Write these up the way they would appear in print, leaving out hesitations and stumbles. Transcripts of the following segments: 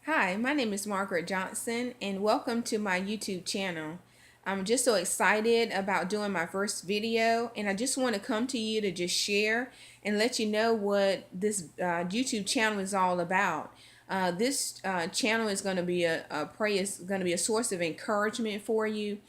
Hi, my name is Margaret Johnson, and welcome to my YouTube channel. I'm just so excited about doing my first video, and I just want to come to you to just share and let you know what this YouTube channel is all about. This channel is going to be is going to be a source of encouragement for you.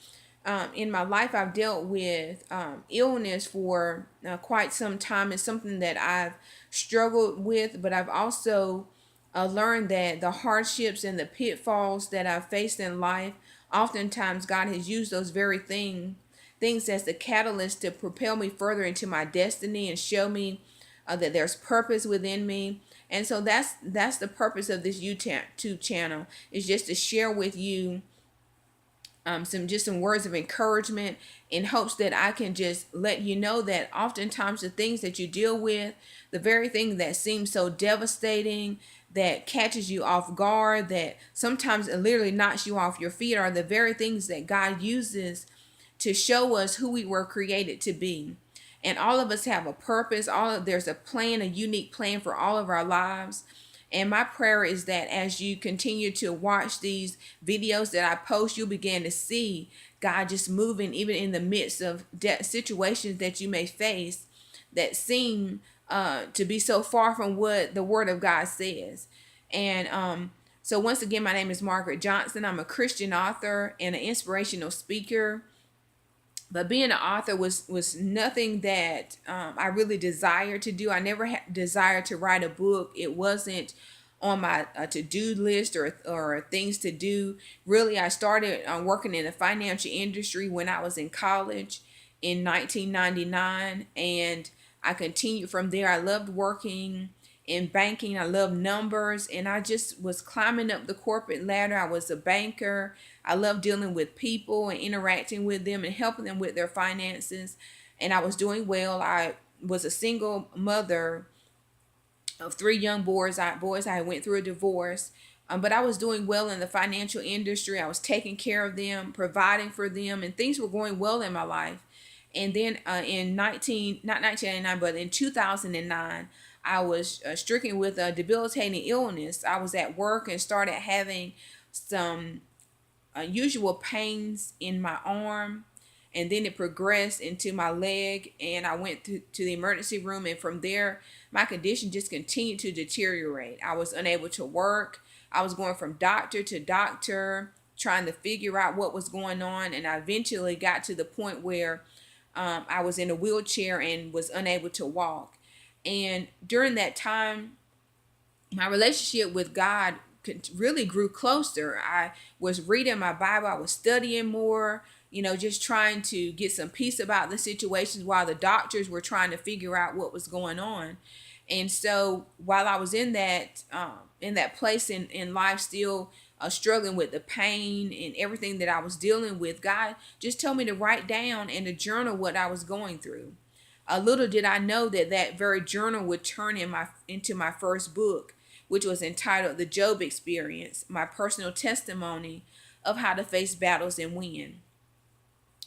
In my life, I've dealt with illness for quite some time. It's something that I've struggled with, but I've also learned that the hardships and the pitfalls that I've faced in life, oftentimes God has used those very things as the catalyst to propel me further into my destiny and show me that there's purpose within me. And so that's the purpose of this YouTube channel, is just to share with you some words of encouragement in hopes that I can just let you know that oftentimes the things that you deal with, the very thing that seems so devastating, that catches you off guard, that sometimes it literally knocks you off your feet, are the very things that God uses to show us who we were created to be. And all of us have a purpose. There's a plan, a unique plan for all of our lives. And my prayer is that as you continue to watch these videos that I post, you'll begin to see God just moving even in the midst of situations that you may face that seem to be so far from what the Word of God says. And so once again, my name is Margaret Johnson. I'm a Christian author and an inspirational speaker. But being an author was nothing that I really desired to do. I never desired to write a book. It wasn't on my to-do list or things to do. Really, I started working in the financial industry when I was in college in 1999, and I continued from there. I loved working in banking. I love numbers, and I just was climbing up the corporate ladder. I was a banker. I love dealing with people and interacting with them and helping them with their finances, and I was doing well. I was a single mother of three young boys. I went through a divorce, but I was doing well in the financial industry. I was taking care of them, providing for them, and things were going well in my life. And then in not 1999, but in 2009, I was stricken with a debilitating illness. I was at work and started having some unusual pains in my arm, and then it progressed into my leg, and I went to the emergency room, and from there my condition just continued to deteriorate. I was unable to work. I was going from doctor to doctor trying to figure out what was going on, and I eventually got to the point where I was in a wheelchair and was unable to walk. And during that time, my relationship with God really grew closer. I was reading my Bible, I was studying more, just trying to get some peace about the situations while the doctors were trying to figure out what was going on. And so while I was in that place in life, still struggling with the pain and everything that I was dealing with, God just told me to write down and to journal what I was going through. A little did I know that that very journal would turn into my first book, which was entitled The Job Experience, my personal testimony of how to face battles and win.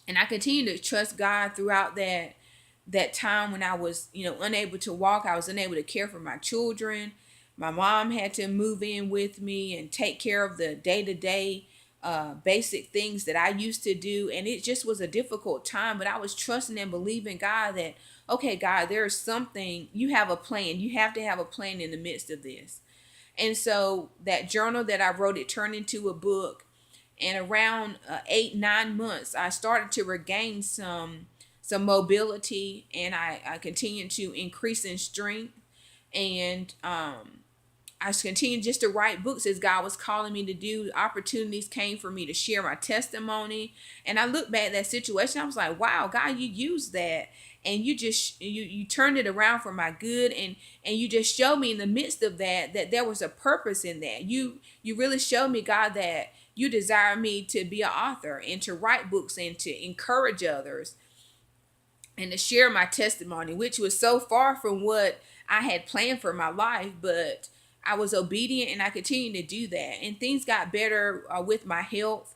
And I continued to trust God throughout that time when I was, unable to walk. I was unable to care for my children. My mom had to move in with me and take care of the day-to-day basic things that I used to do. And it just was a difficult time, but I was trusting and believing God that, okay, God, there's something, you have a plan. You have to have a plan in the midst of this. And so that journal that I wrote, it turned into a book. And around 8, 9 months, I started to regain some mobility, and I continued to increase in strength. And I continued just to write books as God was calling me to do. Opportunities came for me to share my testimony. And I look back at that situation, I was like, wow, God, you used that. And you turned it around for my good, and you just showed me in the midst of that there was a purpose in that. You really showed me, God, that you desire me to be an author and to write books and to encourage others and to share my testimony, which was so far from what I had planned for my life, but I was obedient and I continued to do that. And things got better with my health.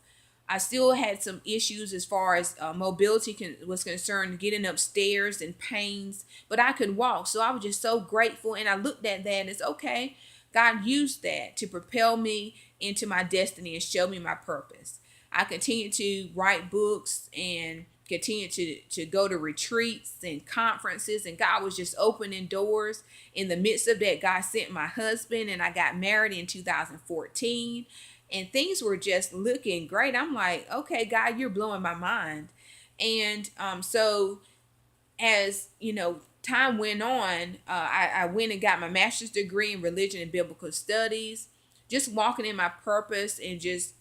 I still had some issues as far as mobility was concerned, getting upstairs and pains, but I could walk. So I was just so grateful. And I looked at that as, okay, God used that to propel me into my destiny and show me my purpose. I continued to write books and continue to go to retreats and conferences, and God was just opening doors. In the midst of that, God sent my husband, and I got married in 2014, and things were just looking great. I'm like, okay, God, you're blowing my mind. And so as you know, time went on, I went and got my master's degree in religion and biblical studies, just walking in my purpose and just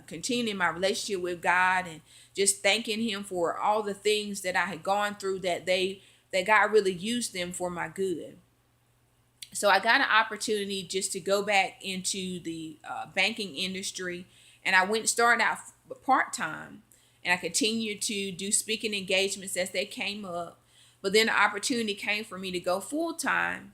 continuing my relationship with God, and just thanking Him for all the things that I had gone through, that God really used them for my good. So I got an opportunity just to go back into the banking industry, and I went started out part time, and I continued to do speaking engagements as they came up. But then the opportunity came for me to go full time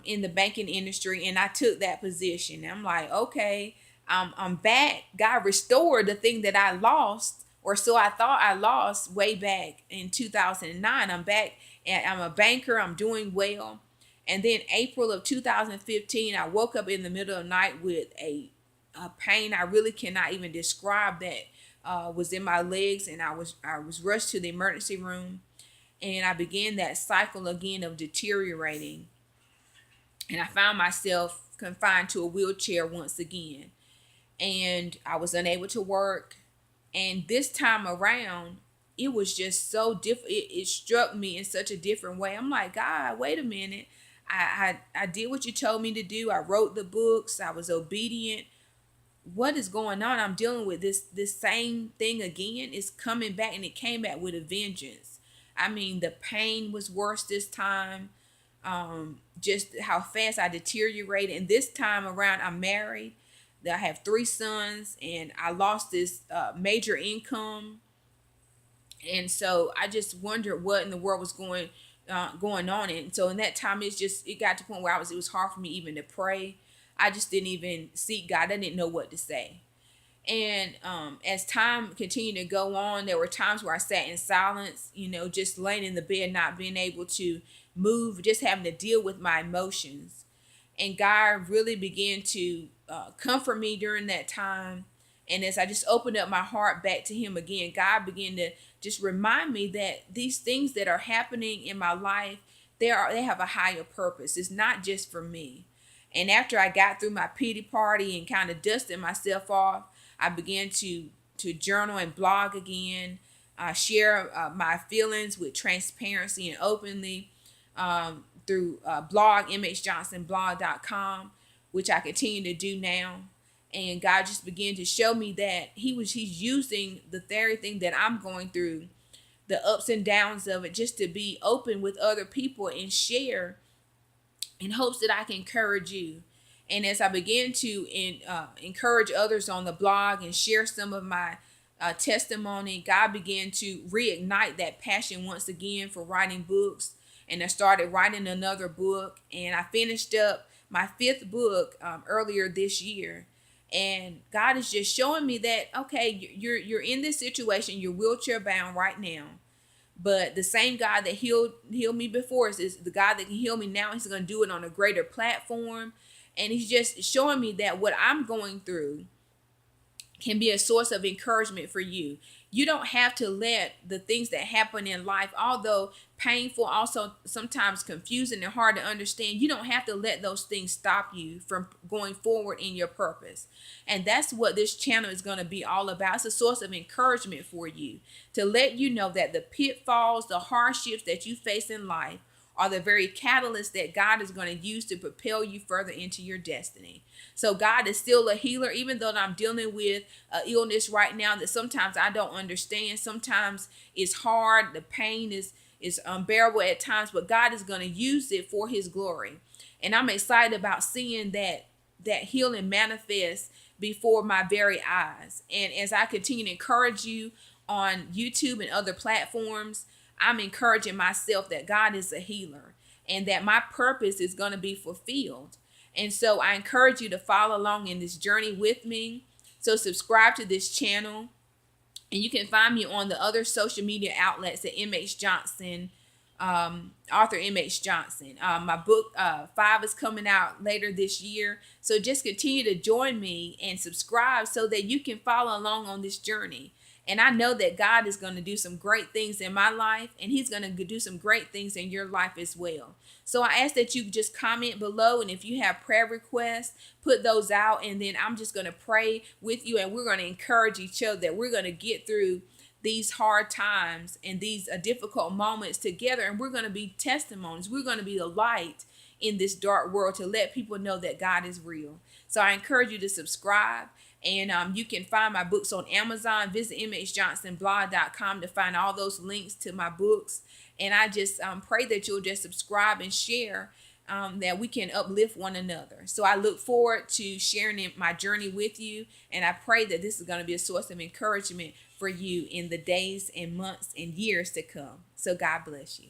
in the banking industry, and I took that position. And I'm like, okay, I'm back. God restored the thing that I lost, or so I thought I lost way back in 2009. I'm back, and I'm a banker. I'm doing well. And then April of 2015, I woke up in the middle of the night with a pain I really cannot even describe, that was in my legs, and I was rushed to the emergency room, and I began that cycle again of deteriorating, and I found myself confined to a wheelchair once again, and I was unable to work. And this time around, it was just so different. It struck me in such a different way. I'm like, God, wait a minute. I did what you told me to do. I wrote the books. I was obedient. What is going on? I'm dealing with this same thing again. It's coming back, and it came back with a vengeance. I mean, the pain was worse this time. Just how fast I deteriorated. And this time around, I'm married. I have 3 sons, and I lost this major income. And so I just wondered what in the world was going on. And so in that time, it got to the point where it was hard for me even to pray. I just didn't even seek God. I didn't know what to say. And as time continued to go on, there were times where I sat in silence, just laying in the bed, not being able to move, just having to deal with my emotions. And God really began to comfort me during that time. And as I just opened up my heart back to Him again, God began to just remind me that these things that are happening in my life, they have a higher purpose. It's not just for me. And after I got through my pity party and kind of dusted myself off, I began to journal and blog again, share my feelings with transparency and openly, through blog, mhjohnsonblog.com, which I continue to do now. And God just began to show me that He's using the very thing that I'm going through, the ups and downs of it, just to be open with other people and share, in hopes that I can encourage you. And as I began to encourage others on the blog and share some of my testimony, God began to reignite that passion once again for writing books. And I started writing another book, and I finished up my 5th book earlier this year. And God is just showing me that, okay, you're in this situation, you're wheelchair bound right now. But the same God that healed me before is the God that can heal me now. He's going to do it on a greater platform. And He's just showing me that what I'm going through can be a source of encouragement for you. You don't have to let the things that happen in life, although painful, also sometimes confusing and hard to understand, you don't have to let those things stop you from going forward in your purpose. And that's what this channel is going to be all about. It's a source of encouragement for you, to let you know that the pitfalls, the hardships that you face in life are the very catalyst that God is going to use to propel you further into your destiny. So God is still a healer, even though I'm dealing with illness right now that sometimes I don't understand. Sometimes it's hard. The pain is unbearable at times, but God is going to use it for His glory. And I'm excited about seeing that healing manifest before my very eyes. And as I continue to encourage you on YouTube and other platforms, I'm encouraging myself that God is a healer and that my purpose is going to be fulfilled. And so I encourage you to follow along in this journey with me. So subscribe to this channel, and you can find me on the other social media outlets at MH Johnson Arthur M.H. Johnson. My book 5 is coming out later this year. So just continue to join me and subscribe so that you can follow along on this journey. And I know that God is going to do some great things in my life, and He's going to do some great things in your life as well. So I ask that you just comment below, and if you have prayer requests, put those out, and then I'm just going to pray with you, and we're going to encourage each other that we're going to get through these hard times and these difficult moments together, and we're going to be testimonies. We're going to be the light in this dark world to let people know that God is real. So I encourage you to subscribe, and you can find my books on Amazon. Visit mhjohnsonblog.com to find all those links to my books. And I just pray that you'll just subscribe and share, that we can uplift one another. So I look forward to sharing my journey with you, and I pray that this is going to be a source of encouragement for you in the days and months and years to come. So God bless you.